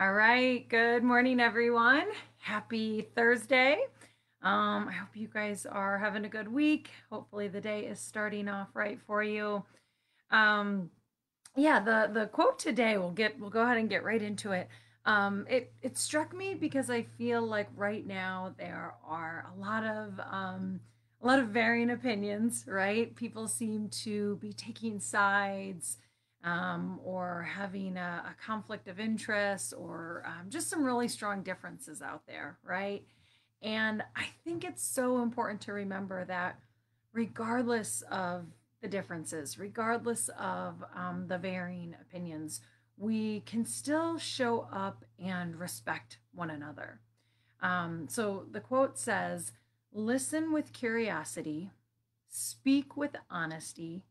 All right, good morning, everyone. Happy Thursday. I hope you guys are having a good week. Hopefully the day is starting off right for you. Um, yeah, the quote today, we'll go ahead and get right into it. It struck me because I feel like right now there are a lot of varying opinions, right? People seem to be taking sides, or having a conflict of interest, or just some really strong differences out there, right? And I think it's so important to remember that regardless of the differences, regardless of the varying opinions, we can still show up and respect one another. So the quote says, listen with curiosity, speak with honesty,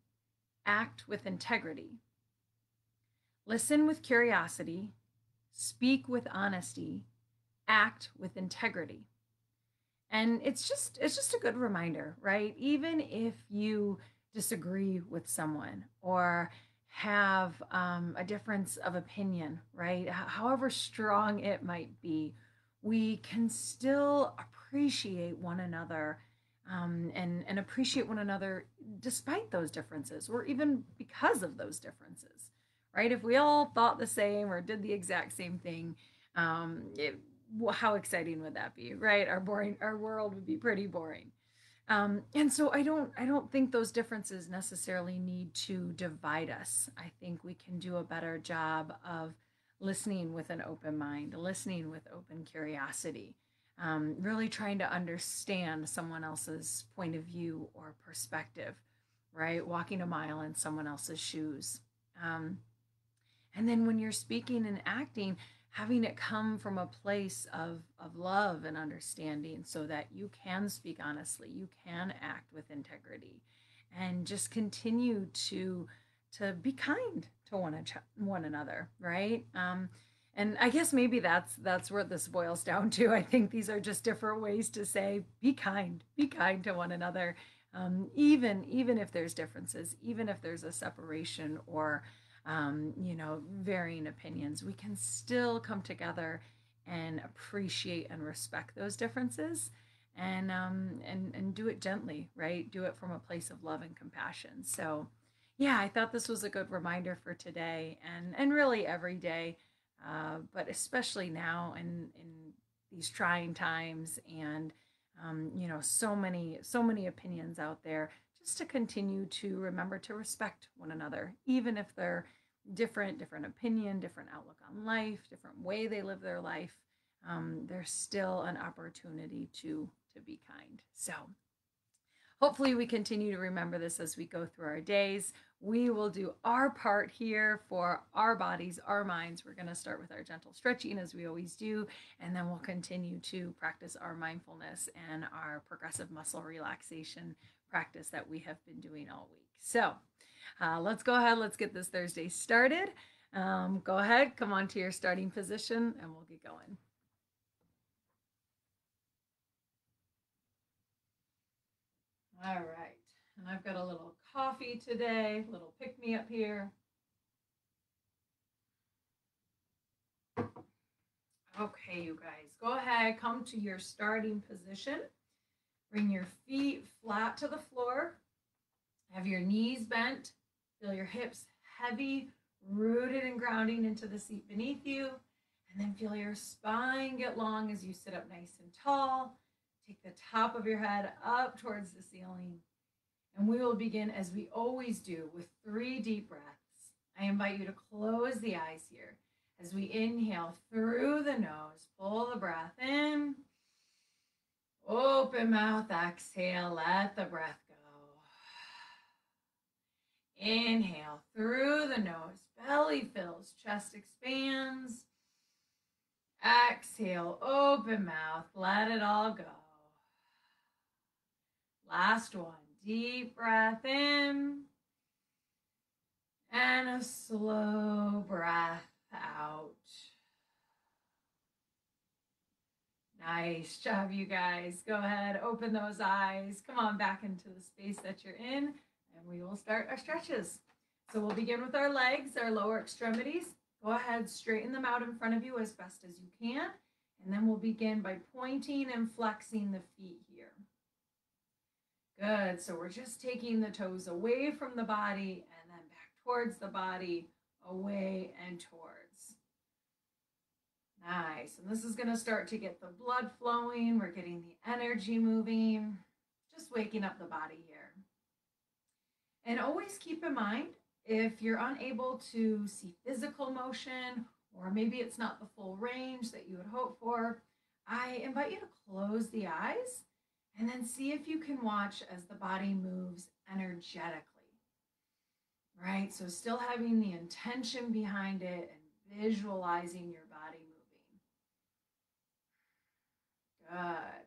act with integrity. Listen with curiosity, speak with honesty, act with integrity. And it's just a good reminder, right? Even if you disagree with someone or have a difference of opinion, right? However strong it might be, we can still appreciate one another, and appreciate one another despite those differences, or even because of those differences, right? If we all thought the same or did the exact same thing, it how exciting would that be, right? Our world would be pretty boring. And so I don't think those differences necessarily need to divide us. I think we can do a better job of listening with an open mind, listening with open curiosity, really trying to understand someone else's point of view or perspective, right? Walking a mile in someone else's shoes. Um, and then when you're speaking and acting, having it come from a place of love and understanding so that you can speak honestly, you can act with integrity, and just continue to be kind to one another, right? And I guess maybe that's where this boils down to. I think these are just different ways to say be kind to one another, even if there's differences, even if there's a separation, or varying opinions, we can still come together and appreciate and respect those differences, and do it gently, right? Do it from a place of love and compassion. So, yeah, I thought this was a good reminder for today, and really every day, but especially now in these trying times, and so many opinions out there, just to continue to remember to respect one another, even if they're different opinion, different outlook on life, different way they live their life. There's still an opportunity to be kind. So hopefully we continue to remember this as we go through our days. We will do our part here for our bodies, our minds. We're going to start with our gentle stretching, as we always do, and then we'll continue to practice our mindfulness and our progressive muscle relaxation practice that we have been doing all week. So let's go ahead. Let's get this Thursday started. Go ahead, come on to your starting position, and we'll get going. All right. And I've got a little coffee today, a little pick me up here. Okay, you guys, go ahead, come to your starting position. Bring your feet flat to the floor. Have your knees bent. Feel your hips heavy, rooted and grounding into the seat beneath you. And then feel your spine get long as you sit up nice and tall. Take the top of your head up towards the ceiling. And we will begin, as we always do, with 3 deep breaths. I invite you to close the eyes here as we inhale through the nose. Pull the breath in. Open mouth, exhale, let the breath go. Inhale through the nose, belly fills, chest expands. Exhale, open mouth, let it all go. Last one, deep breath in, and a slow breath out. Nice job, you guys. Go ahead, open those eyes. Come on back into the space that you're in, and we will start our stretches. So we'll begin with our legs, our lower extremities. Go ahead, straighten them out in front of you as best as you can. And then we'll begin by pointing and flexing the feet here. Good. So we're just taking the toes away from the body and then back towards the body, away and towards. Nice. And this is going to start to get the blood flowing. We're getting the energy moving, just waking up the body here. And always keep in mind, if you're unable to see physical motion, or maybe it's not the full range that you would hope for, I invite you to close the eyes and then see if you can watch as the body moves energetically. Right? So still having the intention behind it and visualizing your body moving. Good.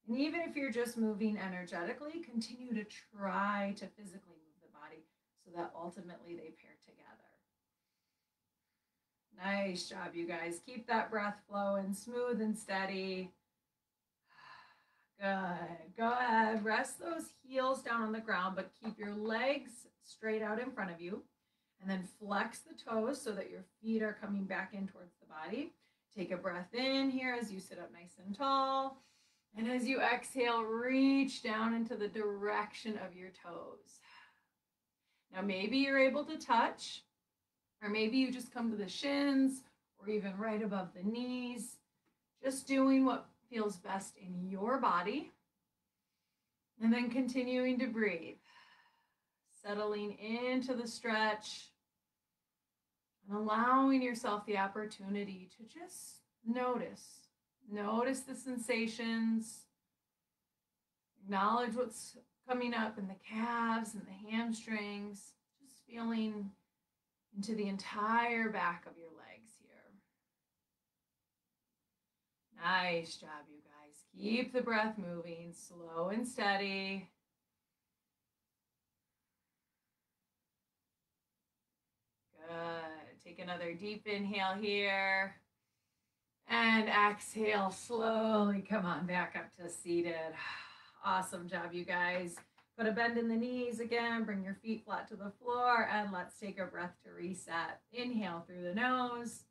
And even if you're just moving energetically, continue to try to physically move the body so that ultimately they pair together. Nice job, you guys. Keep that breath flowing, smooth and steady. Good. Go ahead. Rest those heels down on the ground, but keep your legs straight out in front of you. And then flex the toes so that your feet are coming back in towards the body. Take a breath in here as you sit up nice and tall. And as you exhale, reach down into the direction of your toes. Now, maybe you're able to touch, or maybe you just come to the shins, or even right above the knees. Just doing what feels best in your body. And then continuing to breathe. Settling into the stretch. And allowing yourself the opportunity to just notice. Notice the sensations. Acknowledge what's coming up in the calves and the hamstrings. Just feeling into the entire back of your legs here. Nice job, you guys. Keep the breath moving, slow and steady. Good. Take another deep inhale here. And exhale, slowly come on back up to seated. Awesome job, you guys. Put a bend in the knees again. Bring your feet flat to the floor. And let's take a breath to reset. Inhale through the nose.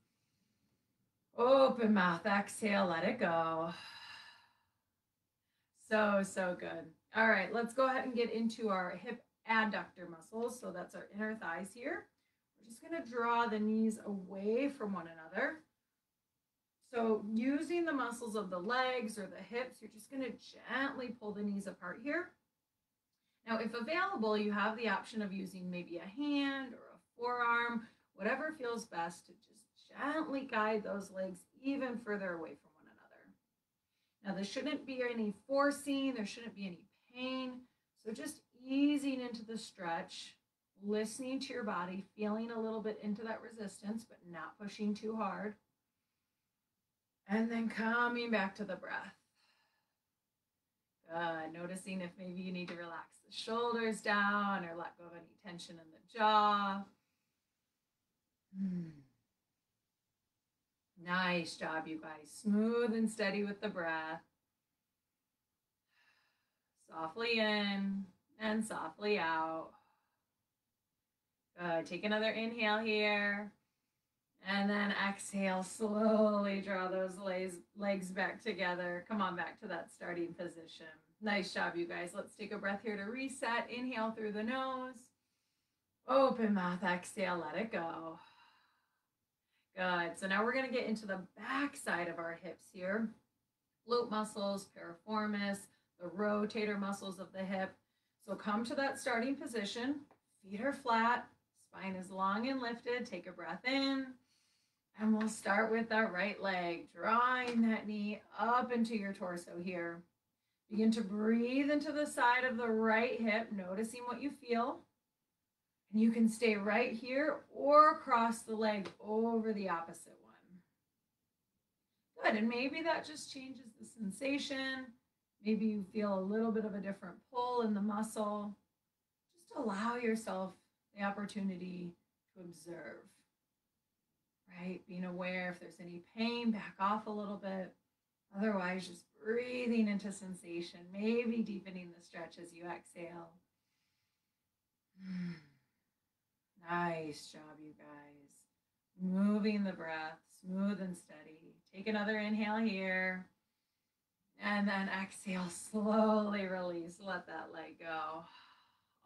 Open mouth. Exhale. Let it go. So good. All right, let's go ahead and get into our hip adductor muscles. So that's our inner thighs here. We're just going to draw the knees away from one another. So using the muscles of the legs or the hips, you're just going to gently pull the knees apart here. Now, if available, you have the option of using maybe a hand or a forearm, whatever feels best to just gently guide those legs even further away from one another. Now, there shouldn't be any forcing, there shouldn't be any pain. So just easing into the stretch, listening to your body, feeling a little bit into that resistance, but not pushing too hard. And then coming back to the breath. Good. Noticing if maybe you need to relax the shoulders down or let go of any tension in the jaw. Nice job, you guys. Smooth and steady with the breath. Softly in and softly out. Good. Take another inhale here. And then exhale, slowly draw those legs back together. Come on back to that starting position. Nice job, you guys. Let's take a breath here to reset. Inhale through the nose. Open mouth, exhale, let it go. Good. So now we're going to get into the back side of our hips here. Glute muscles, piriformis, the rotator muscles of the hip. So come to that starting position. Feet are flat. Spine is long and lifted. Take a breath in. And we'll start with our right leg, drawing that knee up into your torso here. Begin to breathe into the side of the right hip, noticing what you feel. And you can stay right here or cross the leg over the opposite one. Good, and maybe that just changes the sensation. Maybe you feel a little bit of a different pull in the muscle. Just allow yourself the opportunity to observe. Right? Being aware if there's any pain, back off a little bit. Otherwise, just breathing into sensation, maybe deepening the stretch as you exhale. Nice job, you guys. Moving the breath, smooth and steady. Take another inhale here. And then exhale, slowly release. Let that leg go.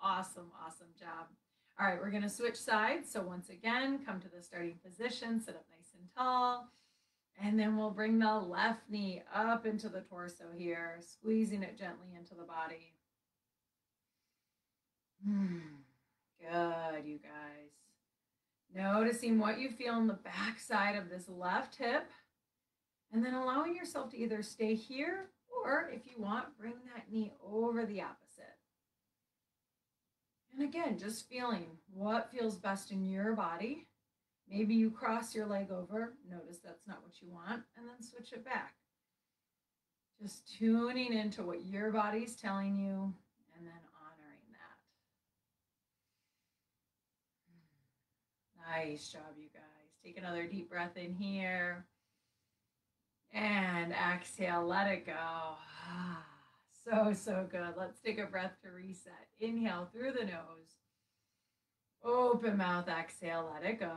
Awesome, awesome job. All right, we're going to switch sides. So once again, come to the starting position, sit up nice and tall. And then we'll bring the left knee up into the torso here, squeezing it gently into the body. Good, you guys. Noticing what you feel in the back side of this left hip. And then allowing yourself to either stay here or, if you want, bring that knee over the opposite. And again, just feeling what feels best in your body. Maybe you cross your leg over. Notice that's not what you want. And then switch it back. Just tuning into what your body's telling you and then honoring that. Nice job, you guys. Take another deep breath in here. And exhale, let it go. So good. Let's take a breath to reset. Inhale through the nose. Open mouth, exhale, let it go.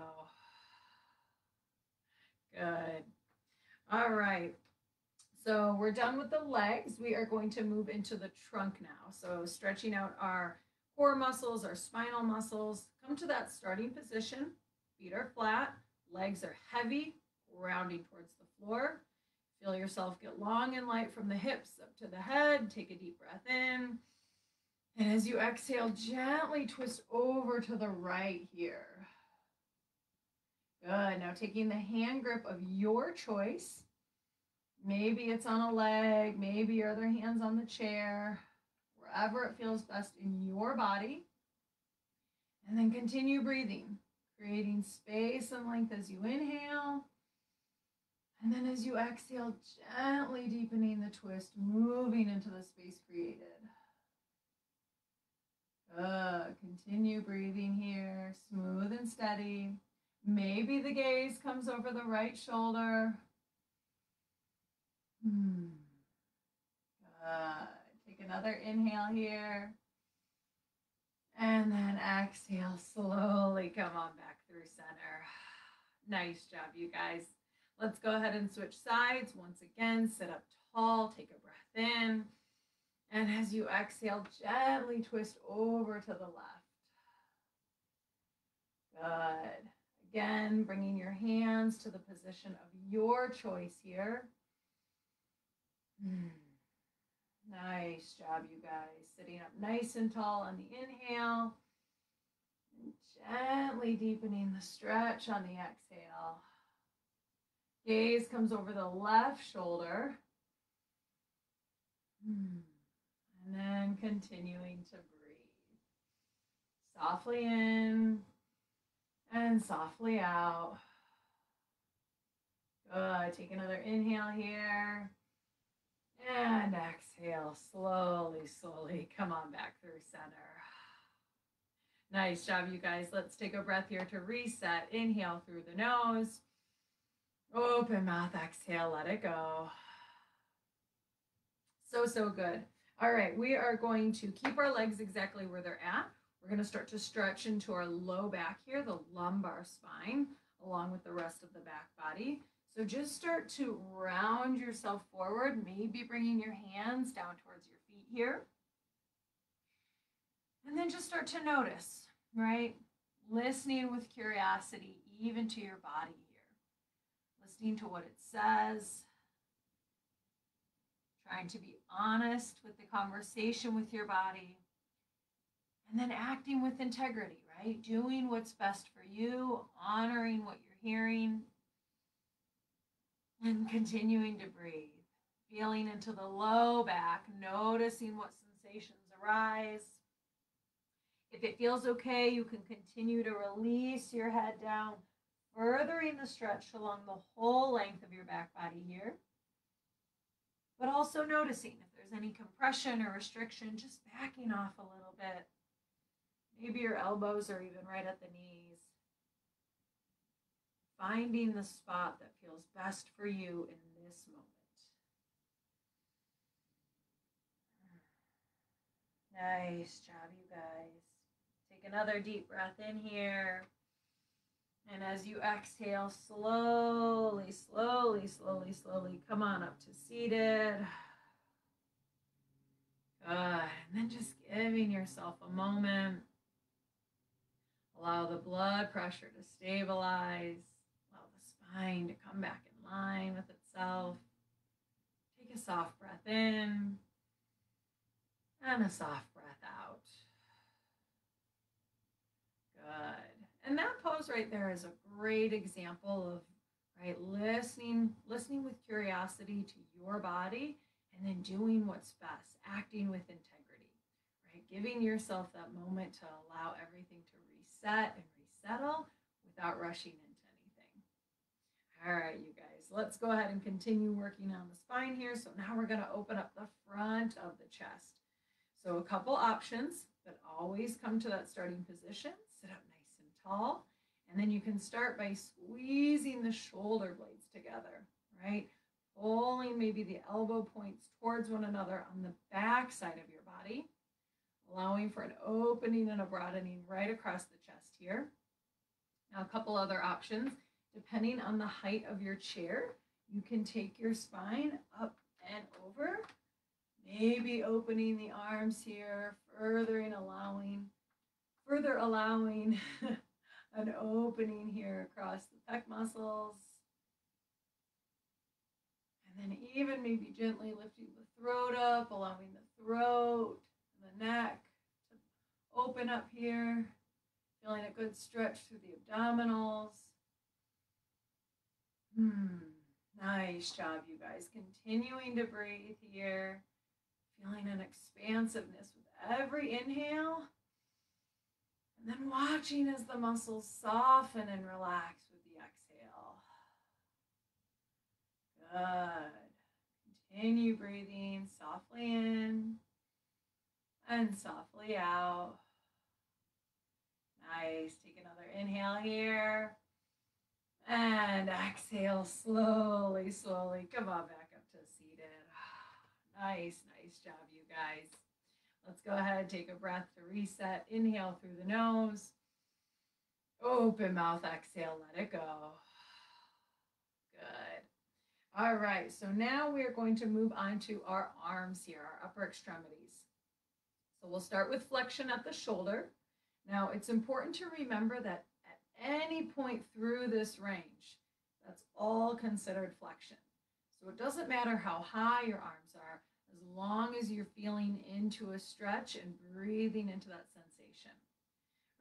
Good. All right. So we're done with the legs. We are going to move into the trunk now. So stretching out our core muscles, our spinal muscles. Come to that starting position. Feet are flat. Legs are heavy, rounding towards the floor. Feel yourself get long and light from the hips up to the head. Take a deep breath in. And as you exhale, gently twist over to the right here. Good. Now taking the hand grip of your choice. Maybe it's on a leg. Maybe your other hand's on the chair. Wherever it feels best in your body. And then continue breathing. Creating space and length as you inhale. And then as you exhale, gently deepening the twist, moving into the space created. Continue breathing here, smooth and steady. Maybe the gaze comes over the right shoulder. Good. Take another inhale here. And then exhale, slowly come on back through center. Nice job, you guys. Let's go ahead and switch sides. Once again, sit up tall, take a breath in. And as you exhale, gently twist over to the left. Good. Again, bringing your hands to the position of your choice here. Nice job, you guys. Sitting up nice and tall on the inhale. And gently deepening the stretch on the exhale. Gaze comes over the left shoulder. And then continuing to breathe. Softly in and softly out. Good. Take another inhale here. And exhale. Slowly, slowly come on back through center. Nice job, you guys. Let's take a breath here to reset. Inhale through the nose. Open mouth, exhale, let it go. So good. All right, we are going to keep our legs exactly where they're at. We're going to start to stretch into our low back here, the lumbar spine, along with the rest of the back body. So just start to round yourself forward, maybe bringing your hands down towards your feet here. And then just start to notice, right? Listening with curiosity, even to your body here. Listening to what it says. Trying to be honest with the conversation with your body. And then acting with integrity, right? Doing what's best for you, honoring what you're hearing. And continuing to breathe. Feeling into the low back, noticing what sensations arise. If it feels okay, you can continue to release your head down, furthering the stretch along the whole length of your back body here. But also noticing if there's any compression or restriction, just backing off a little bit. Maybe your elbows are even right at the knees. Finding the spot that feels best for you in this moment. Nice job, you guys. Take another deep breath in here. And as you exhale, slowly, slowly, slowly, slowly, come on up to seated. Good. And then just giving yourself a moment. Allow the blood pressure to stabilize. Allow the spine to come back in line with itself. Take a soft breath in and a soft breath out. Good. And that pose right there is a great example of listening with curiosity to your body, and then doing what's best, acting with integrity, right? Giving yourself that moment to allow everything to reset and resettle without rushing into anything. All right, you guys, let's go ahead and continue working on the spine here. So now we're going to open up the front of the chest. So a couple options, but always come to that starting position. Sit up nice and tall. And then you can start by squeezing the shoulder blades together, right? Pulling maybe the elbow points towards one another on the back side of your body, allowing for an opening and a broadening right across the chest here. Now, a couple other options. Depending on the height of your chair, you can take your spine up and over, maybe opening the arms here, further allowing an opening here across the pec muscles. And then even maybe gently lifting the throat up, allowing the throat and the neck to open up here. Feeling a good stretch through the abdominals. Nice job, you guys. Continuing to breathe here. Feeling an expansiveness with every inhale. And then watching as the muscles soften and relax with the exhale. Good. Continue breathing softly in and softly out. Nice. Take another inhale here. And exhale slowly, slowly. Come on back up to seated. Nice job, you guys. Let's go ahead and take a breath to reset. Inhale through the nose. Open mouth, exhale, let it go. Good. All right, so now we're going to move on to our arms here, our upper extremities. So we'll start with flexion at the shoulder. Now, it's important to remember that at any point through this range, that's all considered flexion. So it doesn't matter how high your arms are, as long as you're feeling into a stretch and breathing into that sensation,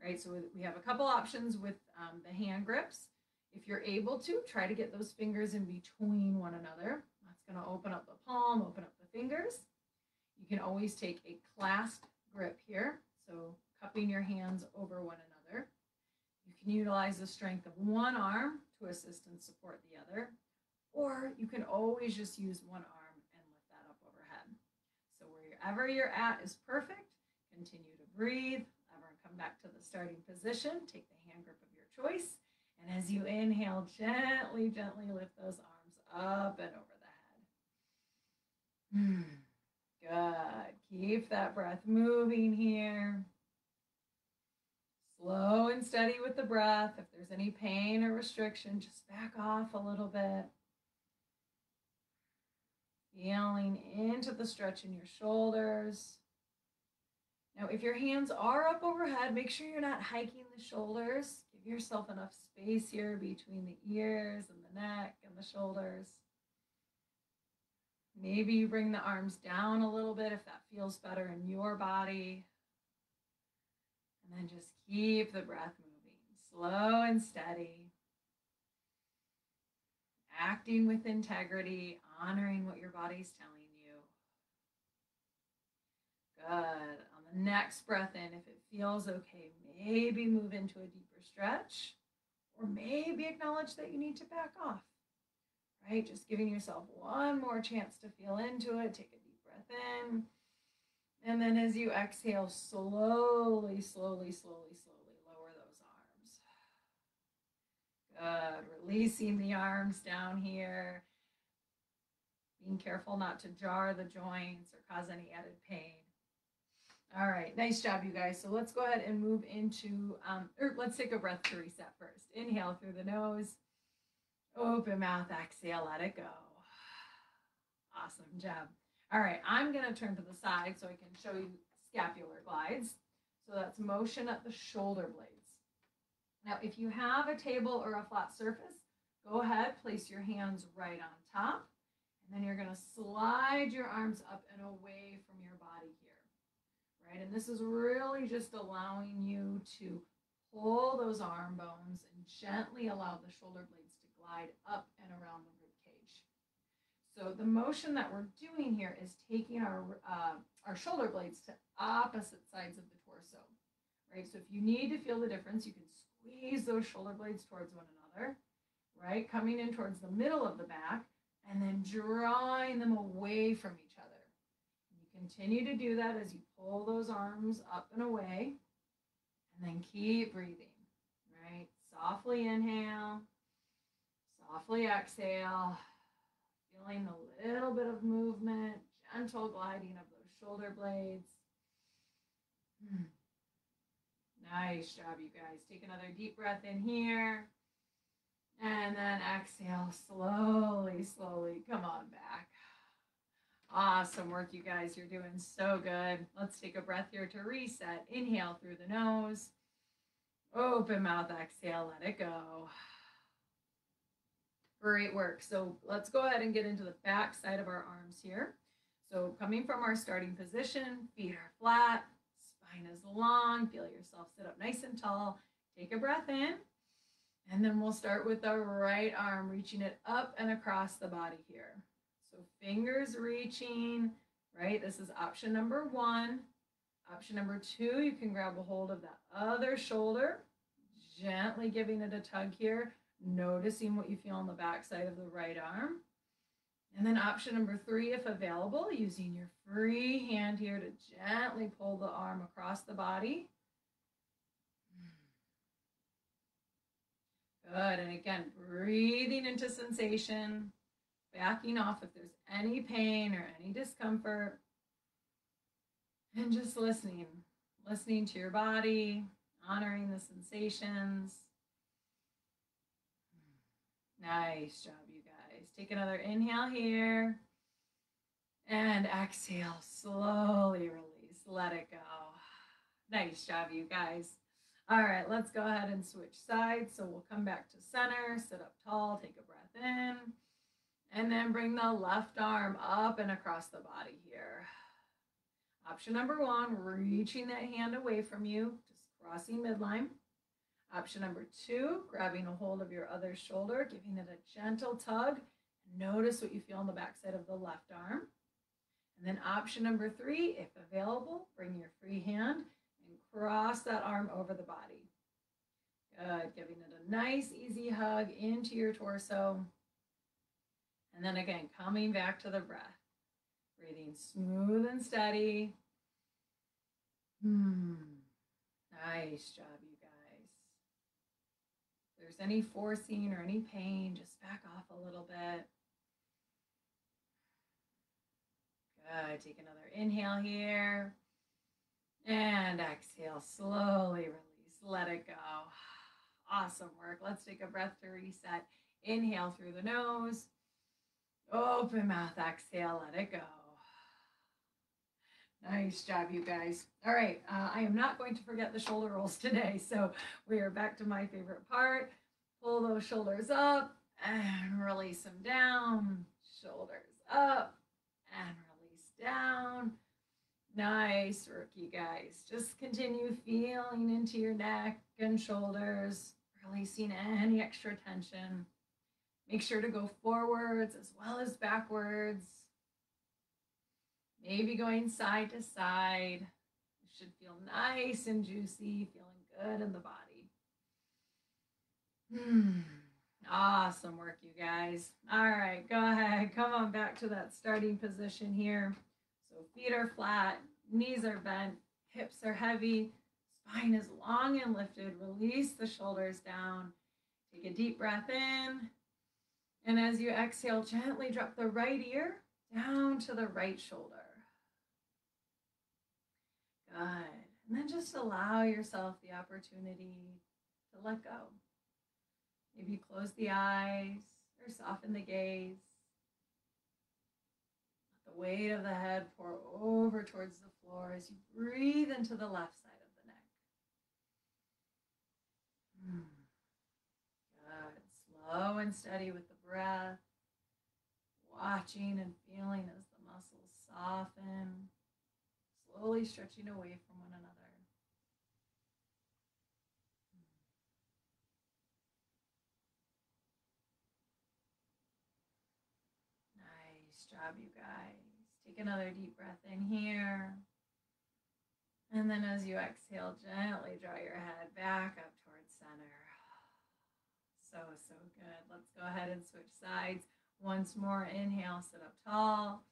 right? So we have a couple options with the hand grips. If you're able to, try to get those fingers in between one another. That's going to open up the palm, open up the fingers. You can always take a clasped grip here, so cupping your hands over one another. You can utilize the strength of one arm to assist and support the other, or you can always just use one arm and lift that up overhead. So wherever you're at is perfect. Continue to breathe. Ever come back to the starting position. Take the hand grip of your choice. And as you inhale, gently, gently lift those arms up and over the head. Good. Keep that breath moving here. Slow and steady with the breath. If there's any pain or restriction, just back off a little bit. Feeling into the stretch in your shoulders. Now, if your hands are up overhead, make sure you're not hiking the shoulders. Give yourself enough space here between the ears and the neck and the shoulders. Maybe you bring the arms down a little bit if that feels better in your body. And then just keep the breath moving, slow and steady. Acting with integrity, honoring what your body's telling you. Good. On the next breath in, if it feels okay, maybe move into a deeper stretch, or maybe acknowledge that you need to back off, right? Just giving yourself one more chance to feel into it. Take a deep breath in. And then as you exhale, slowly, slowly, slowly, slowly lower those arms. Good. Releasing the arms down here. Being careful not to jar the joints or cause any added pain. All right, nice job, you guys. So let's go ahead and move into, or let's take a breath to reset first. Inhale through the nose, open mouth, exhale, let it go. Awesome job. All right, I'm going to turn to the side so I can show you scapular glides. So that's motion at the shoulder blades. Now, if you have a table or a flat surface, go ahead, place your hands right on top, and then you're going to slide your arms up and away from your body here, right? And this is really just allowing you to pull those arm bones and gently allow the shoulder blades to glide up and around the rib cage. So the motion that we're doing here is taking our shoulder blades to opposite sides of the torso, right? So if you need to feel the difference, you can squeeze those shoulder blades towards one another, right? Coming in towards the middle of the back and then drawing them away from each other. And you continue to do that as you pull those arms up and away, and then keep breathing, right? Softly inhale, softly exhale. Feeling a little bit of movement, gentle gliding of those shoulder blades. Nice job, you guys. Take another deep breath in here. And then exhale, slowly, slowly. Come on back. Awesome work, you guys. You're doing so good. Let's take a breath here to reset. Inhale through the nose. Open mouth, exhale, let it go. Great work. So let's go ahead and get into the back side of our arms here. So coming from our starting position, feet are flat, spine is long. Feel yourself sit up nice and tall. Take a breath in. And then we'll start with the right arm, reaching it up and across the body here. So fingers reaching, right? This is option number 1. Option number 2, you can grab a hold of that other shoulder, gently giving it a tug here. Noticing what you feel on the back side of the right arm. And then option number 3, if available, using your free hand here to gently pull the arm across the body. Good. And again, breathing into sensation, backing off if there's any pain or any discomfort. And just listening to your body, honoring the sensations. Nice job, you guys. Take another inhale here. And exhale, slowly release. Let it go. Nice job, you guys. All right, let's go ahead and switch sides. So we'll come back to center, sit up tall, take a breath in, and then bring the left arm up and across the body here. Option number 1, reaching that hand away from you, just crossing midline. Option number 2, grabbing a hold of your other shoulder, giving it a gentle tug. Notice what you feel on the backside of the left arm. And then option number 3, if available, bring your free hand and cross that arm over the body. Good, giving it a nice, easy hug into your torso. And then again, coming back to the breath. Breathing smooth and steady. Nice job, you guys. If there's any forcing or any pain, just back off a little bit. Good. Take another inhale here. And exhale, slowly release. Let it go. Awesome work. Let's take a breath to reset. Inhale through the nose. Open mouth, exhale, let it go. Nice job, you guys. All right, I am not going to forget the shoulder rolls today. So we are back to my favorite part. Pull those shoulders up and release them down. Shoulders up and release down. Nice work, you guys. Just continue feeling into your neck and shoulders, releasing any extra tension. Make sure to go forwards as well as backwards. Maybe going side to side. You should feel nice and juicy, feeling good in the body. Awesome work, you guys. All right, go ahead. Come on back to that starting position here. So feet are flat, knees are bent, hips are heavy, spine is long and lifted. Release the shoulders down. Take a deep breath in. And as you exhale, gently drop the right ear down to the right shoulder. Good. And then just allow yourself the opportunity to let go. Maybe close the eyes or soften the gaze. Let the weight of the head pour over towards the floor as you breathe into the left side of the neck. Good. Slow and steady with the breath. Watching and feeling as the muscles soften, slowly stretching away from one another. Nice job, you guys. Take another deep breath in here. And then as you exhale, gently draw your head back up towards center. So good. Let's go ahead and switch sides. Once more, inhale, sit up tall.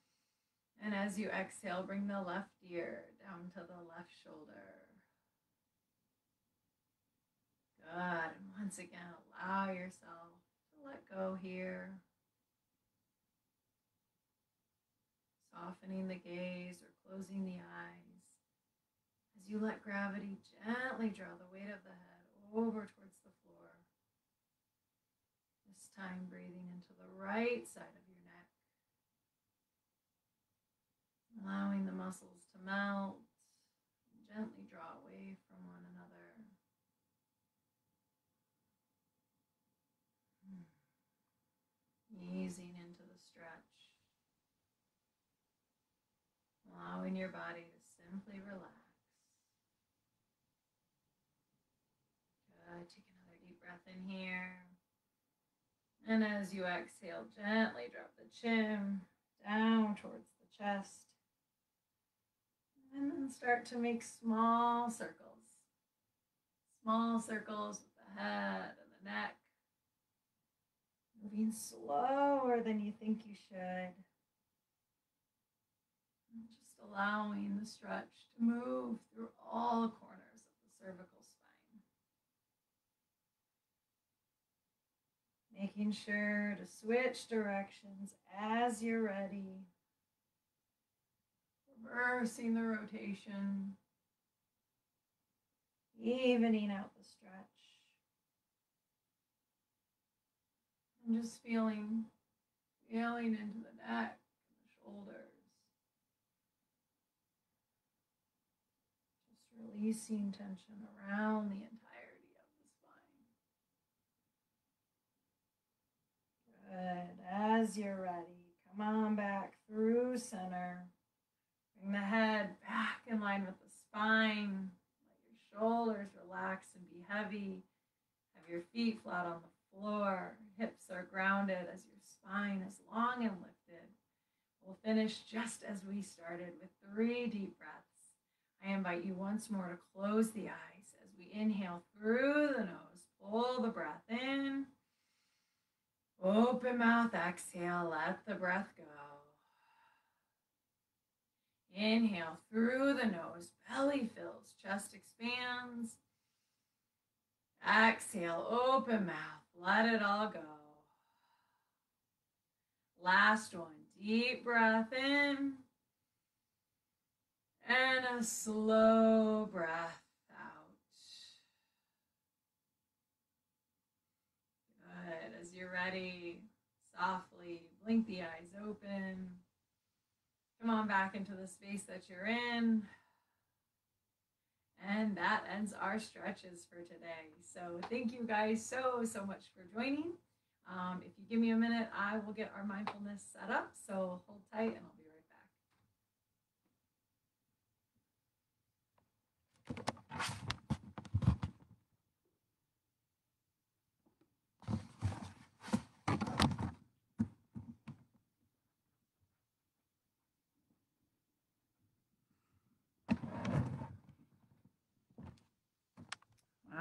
And as you exhale, bring the left ear down to the left shoulder. Good. And once again, allow yourself to let go here. Softening the gaze or closing the eyes. As you let gravity gently draw the weight of the head over towards the floor. This time breathing into the right side of your neck. Allowing the muscles to melt and gently draw away from one another. Easing into the stretch. Allowing your body to simply relax. Good. Take another deep breath in here. And as you exhale, gently drop the chin down towards the chest. And then start to make small circles. Small circles with the head and the neck. Moving slower than you think you should. And just allowing the stretch to move through all corners of the cervical spine. Making sure to switch directions as you're ready. Reversing the rotation. Evening out the stretch. And just feeling into the neck and the shoulders. Just releasing tension around the entirety of the spine. Good. As you're ready, come on back through center. Bring the head back in line with the spine. Let your shoulders relax and be heavy. Have your feet flat on the floor. Hips are grounded as your spine is long and lifted. We'll finish just as we started with 3 deep breaths. I invite you once more to close the eyes as we inhale through the nose. Pull the breath in. Open mouth, exhale, let the breath go. Inhale through the nose, belly fills, chest expands. Exhale, open mouth, let it all go. Last one, deep breath in. And a slow breath out. Good. As you're ready, softly blink the eyes open. Come on back into the space that you're in. And that ends our stretches for today. So thank you guys so much for joining. If you give me a minute, I will get our mindfulness set up. So hold tight and I'll be right back.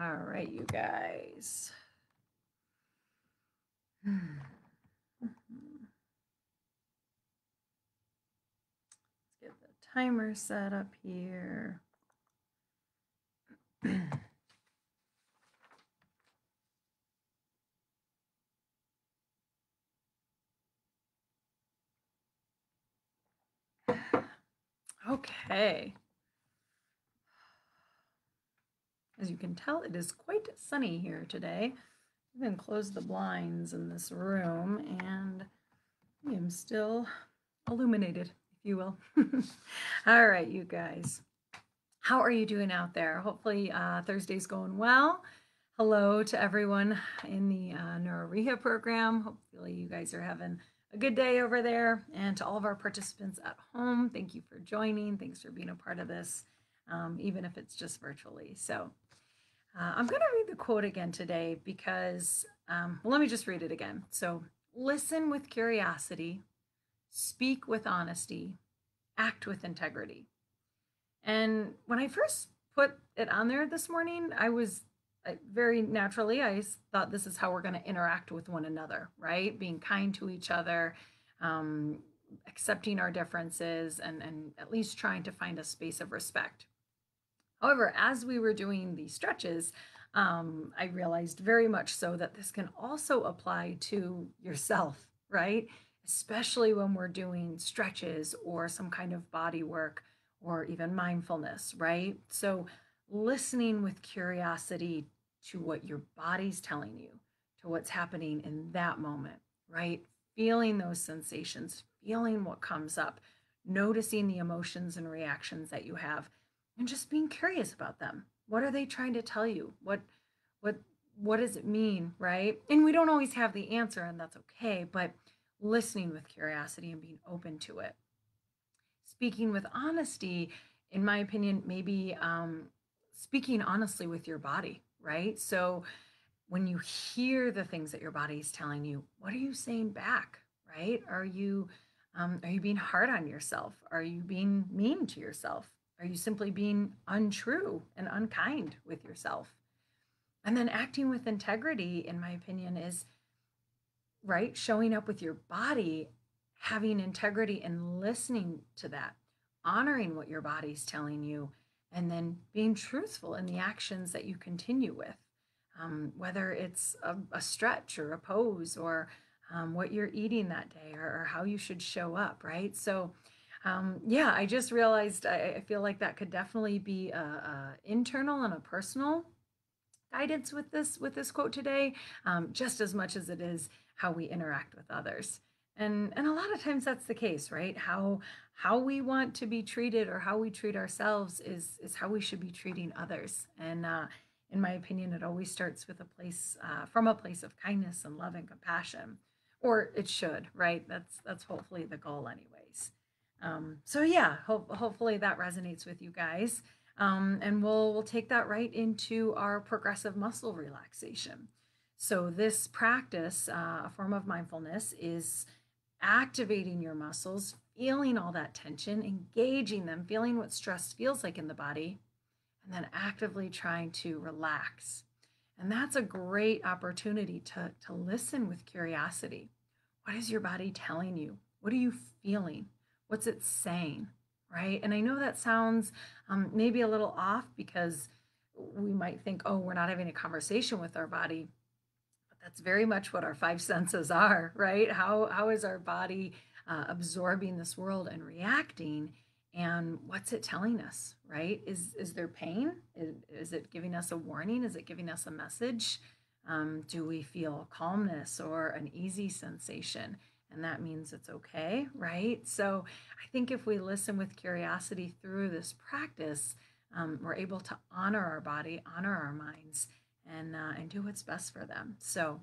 All right, you guys. Let's get the timer set up here. Okay. As you can tell, it is quite sunny here today. I'm going to close the blinds in this room, and I am still illuminated, if you will. All right, you guys. How are you doing out there? Hopefully Thursday's going well. Hello to everyone in the Neuro Rehab program. Hopefully you guys are having a good day over there. And to all of our participants at home, thank you for joining. Thanks for being a part of this, even if it's just virtually. So I'm going to read the quote again today because, well, let me just read it again. So listen with curiosity, speak with honesty, act with integrity. And when I first put it on there this morning, very naturally, I thought this is how we're going to interact with one another, right? Being kind to each other, accepting our differences, and at least trying to find a space of respect. However, as we were doing these stretches, I realized very much so that this can also apply to yourself, right? Especially when we're doing stretches or some kind of body work or even mindfulness, right? So listening with curiosity to what your body's telling you, to what's happening in that moment, right? Feeling those sensations, feeling what comes up, noticing the emotions and reactions that you have, and just being curious about them. What are they trying to tell you? What does it mean, right? And we don't always have the answer, and that's okay, but listening with curiosity and being open to it. Speaking with honesty, in my opinion, maybe speaking honestly with your body, right? So when you hear the things that your body is telling you, what are you saying back, right? Are you being hard on yourself? Are you being mean to yourself? Are you simply being untrue and unkind with yourself? And then acting with integrity, in my opinion, is right, showing up with your body, having integrity and listening to that, honoring what your body's telling you, and then being truthful in the actions that you continue with, whether it's a stretch or a pose or what you're eating that day or how you should show up, right? So yeah, I just realized I feel like that could definitely be a internal and a personal guidance with this quote today, just as much as it is how we interact with others. And a lot of times that's the case, right? How we want to be treated or how we treat ourselves is how we should be treating others. And in my opinion, it always starts with a place from a place of kindness and love and compassion, or it should, right? That's hopefully the goal, anyways. So yeah, hopefully that resonates with you guys. And we'll take that right into our progressive muscle relaxation. So this practice, a form of mindfulness, is activating your muscles, feeling all that tension, engaging them, feeling what stress feels like in the body, and then actively trying to relax. And that's a great opportunity to listen with curiosity. What is your body telling you? What are you feeling? What's it saying? Right? And I know that sounds maybe a little off because we might think, oh, we're not having a conversation with our body. But that's very much what our five senses are, right? How is our body absorbing this world and reacting? And what's it telling us, right? Is there pain? Is it giving us a warning? Is it giving us a message? Do we feel calmness or an easy sensation? And that means it's okay, right? So I think if we listen with curiosity through this practice, we're able to honor our body, honor our minds, and do what's best for them. So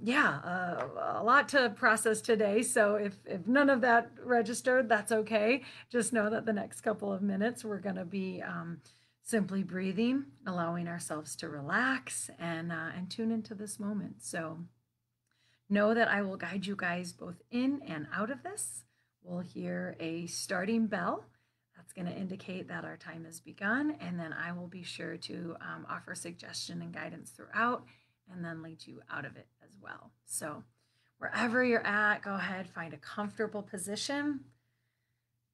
yeah, a lot to process today. So if none of that registered, that's okay. Just know that the next couple of minutes we're going to be simply breathing, allowing ourselves to relax and tune into this moment. So know that I will guide you guys both in and out of this. We'll hear a starting bell. That's going to indicate that our time has begun. And then I will be sure to offer suggestion and guidance throughout and then lead you out of it as well. So wherever you're at, go ahead, find a comfortable position.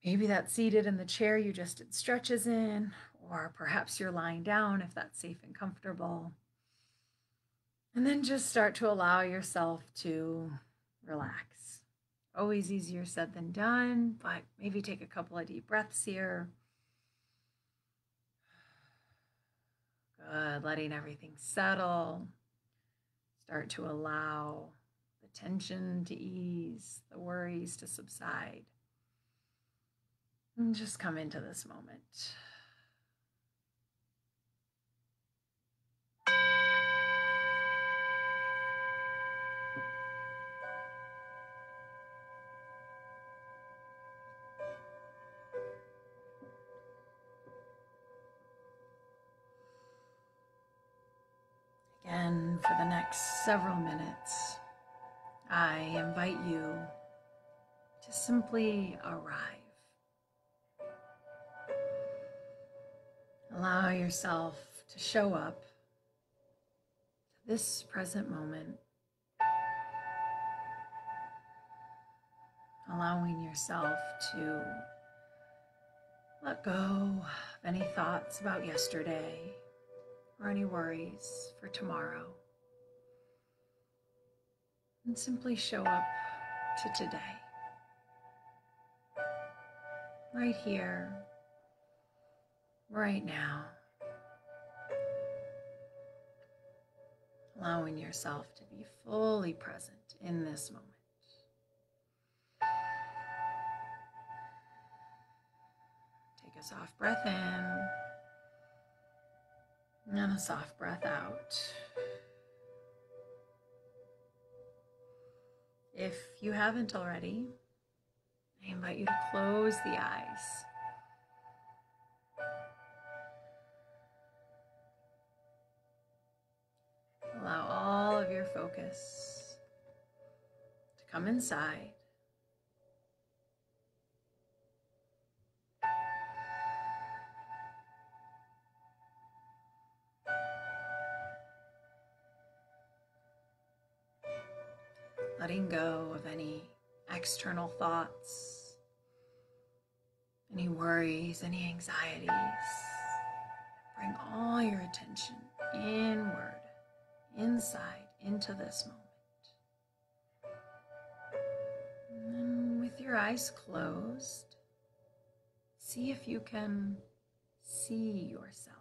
Maybe that's seated in the chair you just did stretches in, or perhaps you're lying down if that's safe and comfortable. And then just start to allow yourself to relax. Always easier said than done, but maybe take a couple of deep breaths here. Good. Letting everything settle. Start to allow the tension to ease, the worries to subside. And just come into this moment. Again, for the next several minutes, I invite you to simply arrive. Allow yourself to show up to this present moment, allowing yourself to let go of any thoughts about yesterday or any worries for tomorrow, and simply show up to today, right here, right now, allowing yourself to be fully present in this moment. Take a soft breath in and a soft breath out. If you haven't already, I invite you to close the eyes. Allow all of your focus to come inside. Letting go of any external thoughts, any worries, any anxieties. Bring all your attention inward, inside, into this moment. And then with your eyes closed, see if you can see yourself.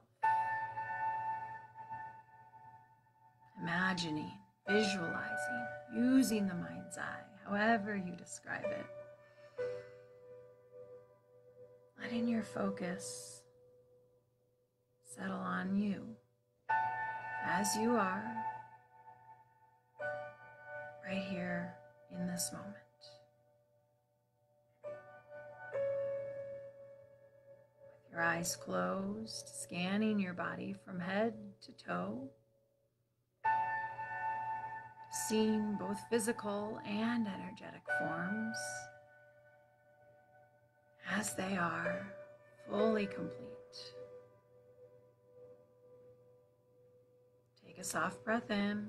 Imagining, visualizing, using the mind's eye, however you describe it. Letting your focus settle on you as you are, right here in this moment. With your eyes closed, scanning your body from head to toe, seeing both physical and energetic forms as they are, fully complete. Take a soft breath in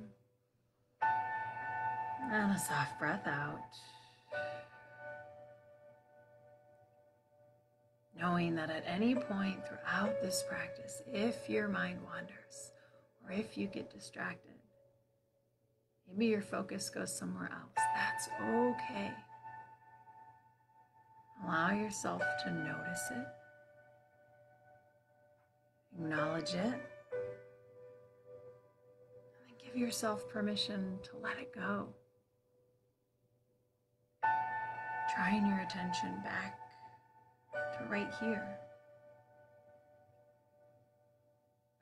and a soft breath out. Knowing that at any point throughout this practice, if your mind wanders or if you get distracted, maybe your focus goes somewhere else, that's okay. Allow yourself to notice it, acknowledge it, and then give yourself permission to let it go. Drawing your attention back to right here,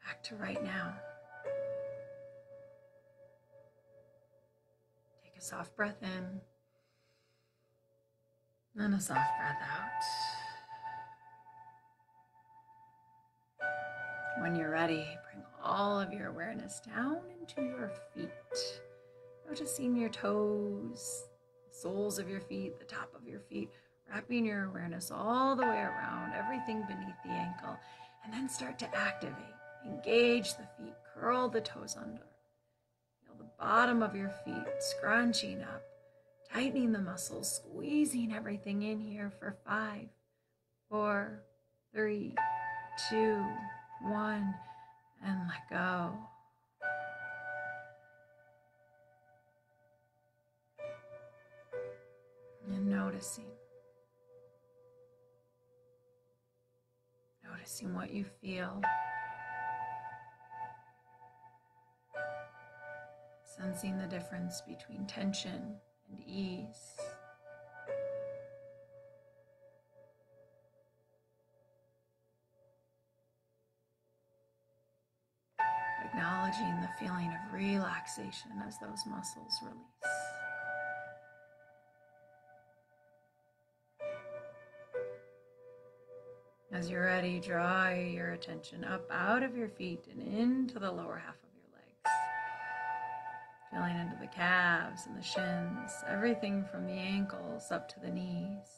back to right now. Take a soft breath in and a soft breath out. When you're ready, bring all of your awareness down into your feet, noticing your toes, the soles of your feet, the top of your feet, wrapping your awareness all the way around, everything beneath the ankle, and then start to activate. Engage the feet, curl the toes under. Feel the bottom of your feet scrunching up, tightening the muscles, squeezing everything in here for 5, 4, 3, 2, 1, and let go. And noticing what you feel. sensing the difference between tension and ease. Acknowledging the feeling of relaxation as those muscles release. As you're ready, draw your attention up out of your feet and into the lower half of your legs. Feeling into the calves and the shins, everything from the ankles up to the knees.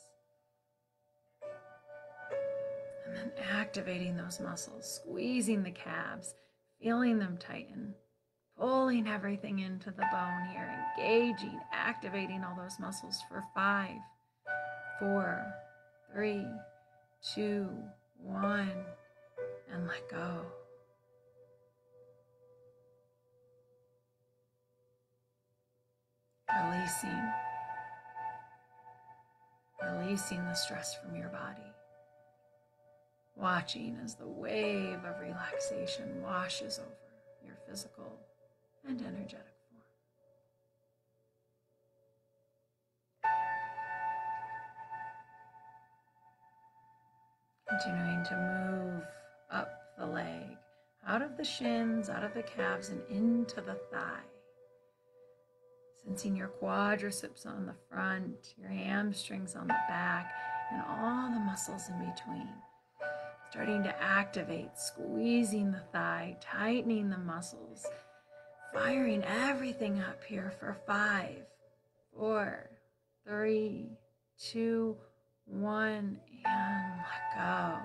And then activating those muscles, squeezing the calves, feeling them tighten, pulling everything into the bone here, engaging, activating all those muscles for 5, 4, 3, 2, 1, and let go. Releasing the stress from your body. Watching as the wave of relaxation washes over your physical and energetic form. Continuing to move up the leg, out of the shins, out of the calves, and into the thigh. Sensing your quadriceps on the front, your hamstrings on the back, and all the muscles in between. Starting to activate, squeezing the thigh, tightening the muscles, firing everything up here for 5, 4, 3, 2, 1, and let go.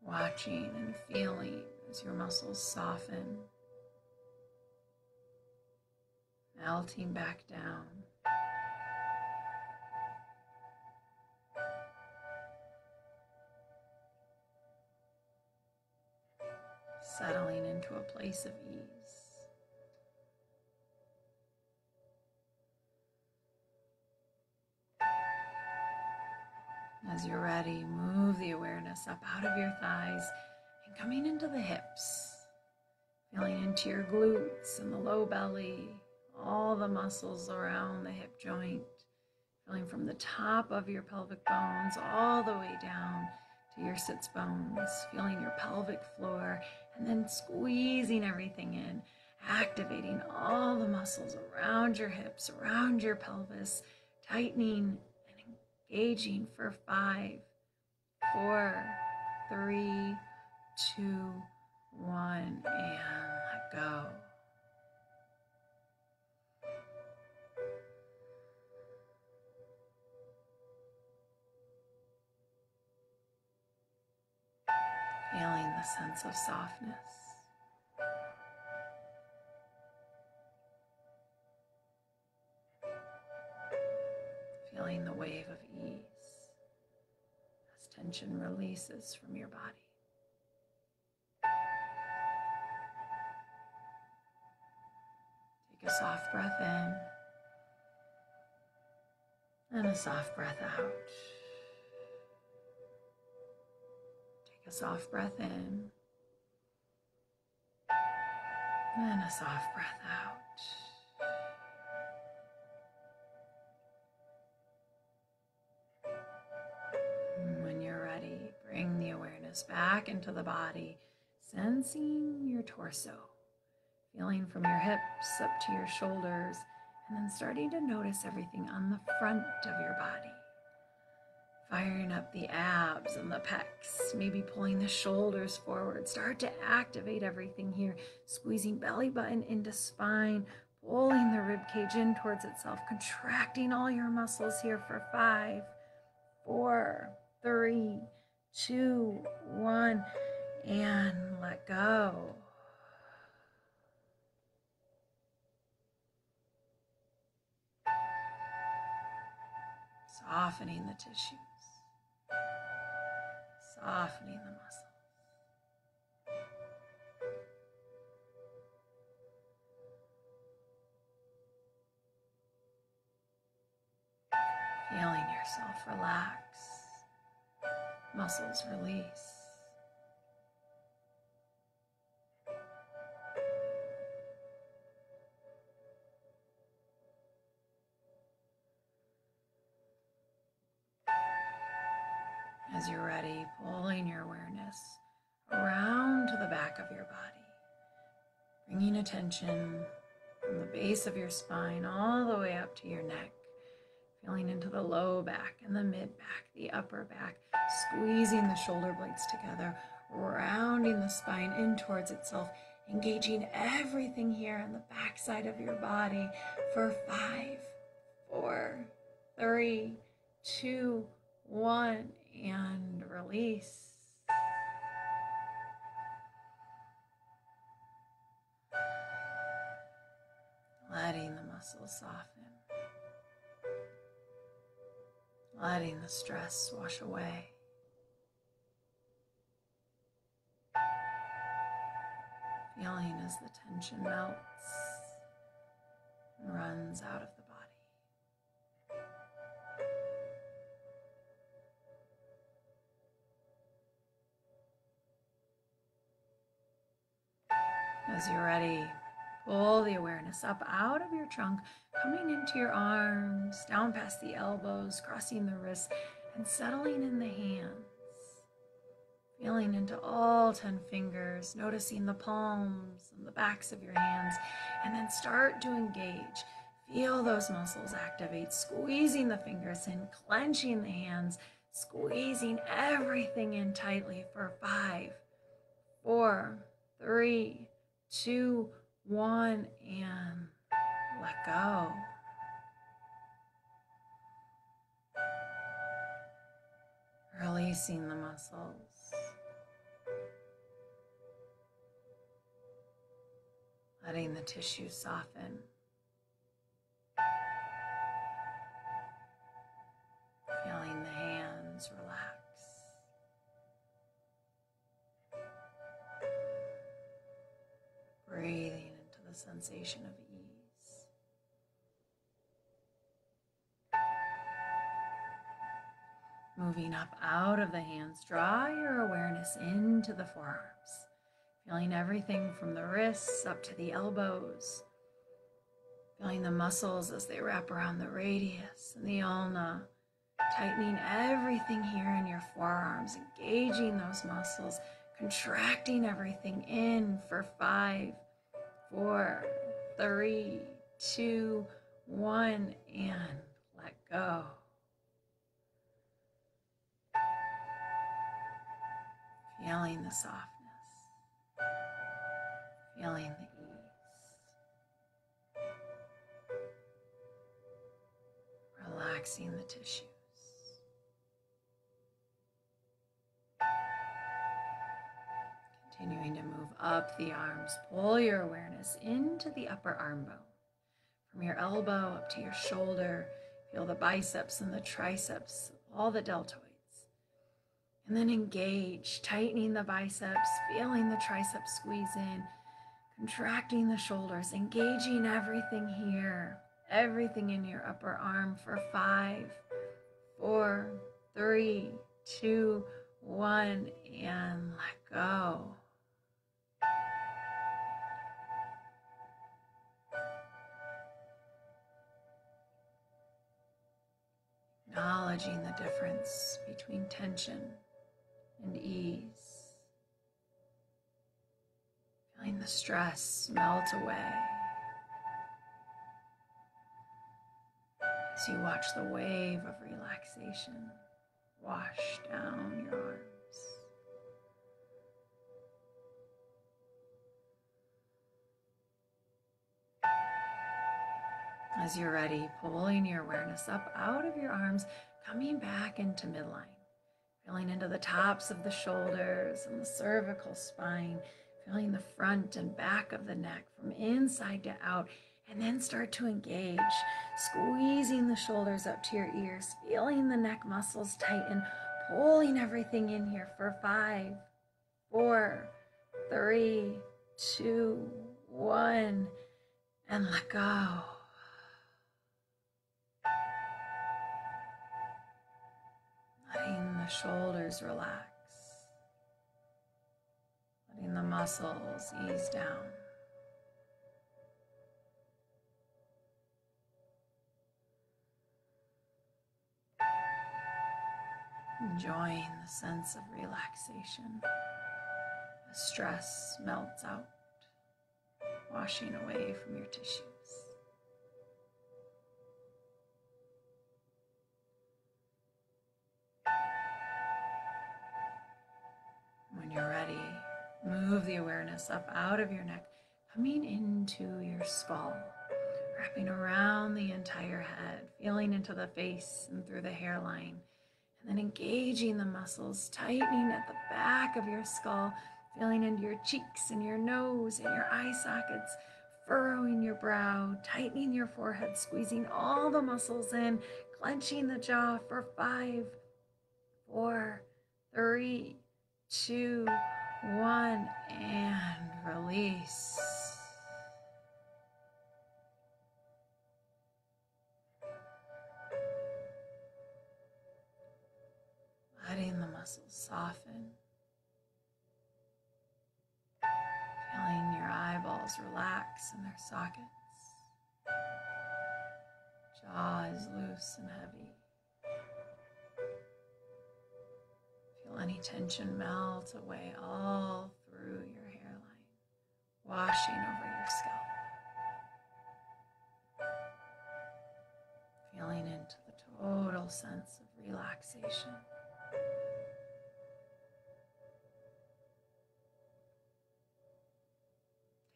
Watching and feeling as your muscles soften, melting back down. Settling into a place of ease. As you're ready, move the awareness up out of your thighs and coming into the hips. Feeling into your glutes and the low belly, all the muscles around the hip joint. Feeling from the top of your pelvic bones all the way down to your sits bones. Feeling your pelvic floor and then squeezing everything in. Activating all the muscles around your hips, around your pelvis. Tightening and engaging for 5, 4, 3, 2, 1, and let go. Feeling the sense of softness. Feeling the wave of ease as tension releases from your body. Take a soft breath in and a soft breath out. Take a soft breath in and a soft breath out. When you're ready, bring the awareness back into the body, sensing your torso, feeling from your hips up to your shoulders, and then starting to notice everything on the front of your body. Firing up the abs and the pecs, maybe pulling the shoulders forward. Start to activate everything here, squeezing belly button into spine, pulling the rib cage in towards itself, contracting all your muscles here for 5, 4, 3, 2, 1, and let go. Softening the tissues, softening the muscles. Feeling yourself relax, muscles release. As you're ready, pulling your awareness around to the back of your body, bringing attention from the base of your spine all the way up to your neck, feeling into the low back and the mid back, the upper back, squeezing the shoulder blades together, rounding the spine in towards itself, engaging everything here on the back side of your body for 5, 4, 3, 2, 1, and release. Letting the muscles soften. Letting the stress wash away. Feeling as the tension melts and runs out of the body. As you're ready, pull the awareness up out of your trunk, coming into your arms, down past the elbows, crossing the wrists, and settling in the hands. Feeling into all 10 fingers, noticing the palms and the backs of your hands, and then start to engage. Feel those muscles activate, squeezing the fingers in, clenching the hands, squeezing everything in tightly for 5, 4, 3, 2, 1, and let go. Releasing the muscles. Letting the tissue soften. Feeling the hands relax. Breathing into the sensation of ease. Moving up out of the hands, draw your awareness into the forearms. Feeling everything from the wrists up to the elbows. Feeling the muscles as they wrap around the radius and the ulna. Tightening everything here in your forearms, engaging those muscles, contracting everything in for 5, 4, 3, 2, 1, and let go. Feeling the softness. Feeling the ease. Relaxing the tissues. Continuing to move up the arms, pull your awareness into the upper arm bone. From your elbow up to your shoulder, feel the biceps and the triceps, all the deltoids. And then engage, tightening the biceps, feeling the triceps squeeze in, contracting the shoulders, engaging everything here, everything in your upper arm for 5, 4, 3, 2, 1, and let go. Acknowledging the difference between tension and ease. Feeling the stress melt away as you watch the wave of relaxation wash down your arms. As you're ready, pulling your awareness up out of your arms, coming back into midline. Feeling into the tops of the shoulders and the cervical spine, feeling the front and back of the neck from inside to out, and then start to engage, squeezing the shoulders up to your ears, feeling the neck muscles tighten, pulling everything in here for 5, 4, 3, 2, 1, and let go. Letting the shoulders relax. Letting the muscles ease down. enjoying the sense of relaxation. The stress melts out, washing away from your tissues. When you're ready, move the awareness up out of your neck, coming into your skull, wrapping around the entire head, feeling into the face and through the hairline, and then engaging the muscles, tightening at the back of your skull, feeling into your cheeks and your nose and your eye sockets, furrowing your brow, tightening your forehead, squeezing all the muscles in, clenching the jaw for 5, 4, 3, 2, 1, and release. Letting the muscles soften. Feeling your eyeballs relax in their sockets. Jaw is loose and heavy. Feel any tension melt away all through your hairline, washing over your scalp. Feeling into the total sense of relaxation.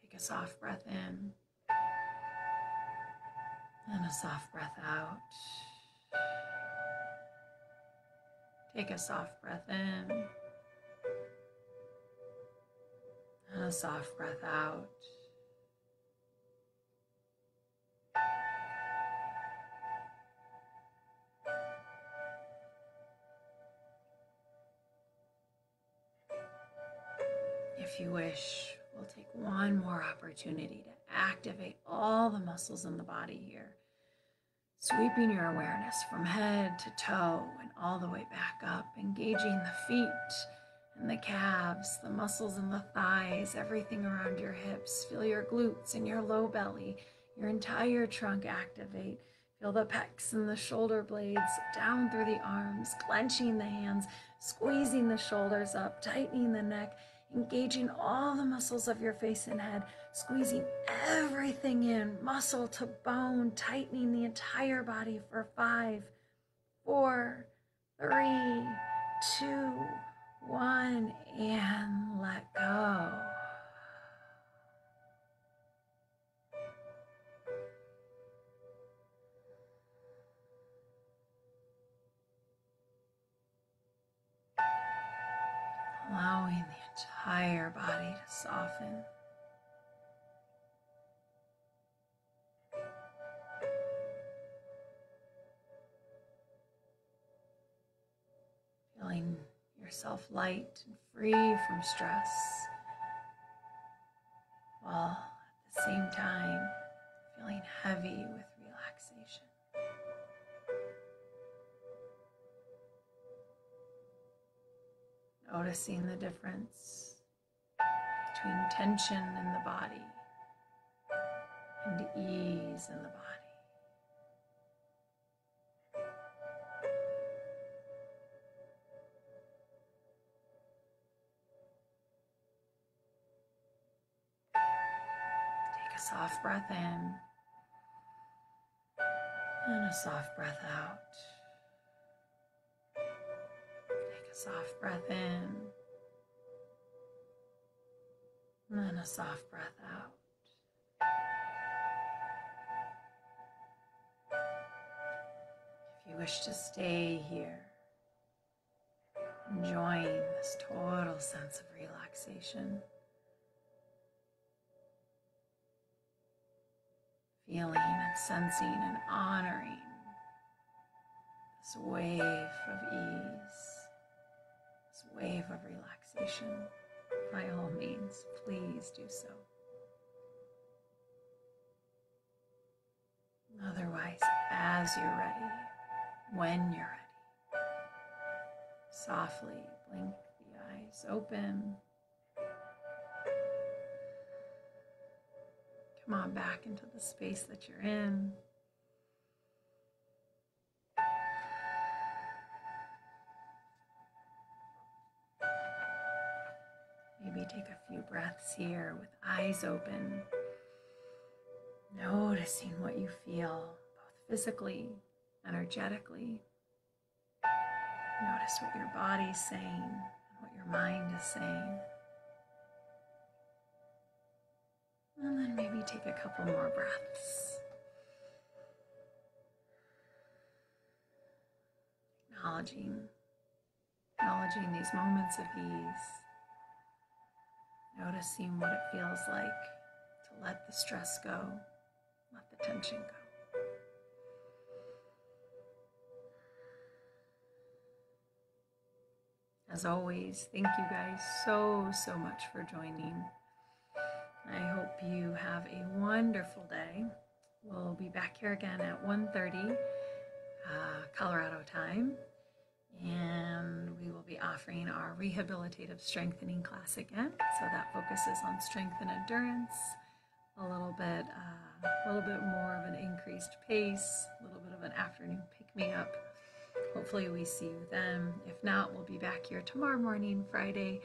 Take a soft breath in and a soft breath out. Take a soft breath in and a soft breath out. If you wish, we'll take one more opportunity to activate all the muscles in the body here. Sweeping your awareness from head to toe and all the way back up, engaging the feet and the calves, the muscles in the thighs, everything around your hips. Feel your glutes and your low belly, your entire trunk activate. Feel the pecs and the shoulder blades down through the arms, clenching the hands, squeezing the shoulders up, tightening the neck, engaging all the muscles of your face and head, squeezing everything in, muscle to bone, tightening the entire body for 5, 4, 3, 2, 1, and let go. Allowing the entire body to soften. Feeling yourself light and free from stress, while at the same time feeling heavy with relaxation. Noticing the difference between tension in the body and ease in the body. Take a soft breath in and a soft breath out. Take a soft breath in and then a soft breath out. If you wish to stay here, enjoying this total sense of relaxation, feeling and sensing and honoring this wave of ease, this wave of relaxation, by all means, please do so. Otherwise, as you're ready, when you're ready, softly blink the eyes open. Come on back into the space that you're in. breaths here with eyes open, noticing what you feel, both physically, energetically. Notice what your body's saying and what your mind is saying. And then maybe take a couple more breaths. Acknowledging these moments of ease. Noticing what it feels like to let the stress go, let the tension go. As always, thank you guys so much for joining. I hope you have a wonderful day. We'll be back here again at 1:30 Colorado time, and we will be offering our rehabilitative strengthening class again. So that focuses on strength and endurance, a little bit more of an increased pace, a little bit of an afternoon pick-me-up. Hopefully we see you then. If not, we'll be back here tomorrow morning, Friday,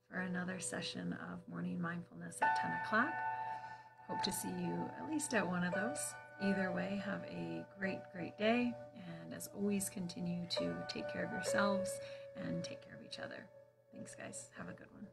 for another session of morning mindfulness at 10 o'clock. Hope to see you at least at one of those. Either way, have a great day. And as always, continue to take care of yourselves and take care of each other. Thanks, guys. Have a good one.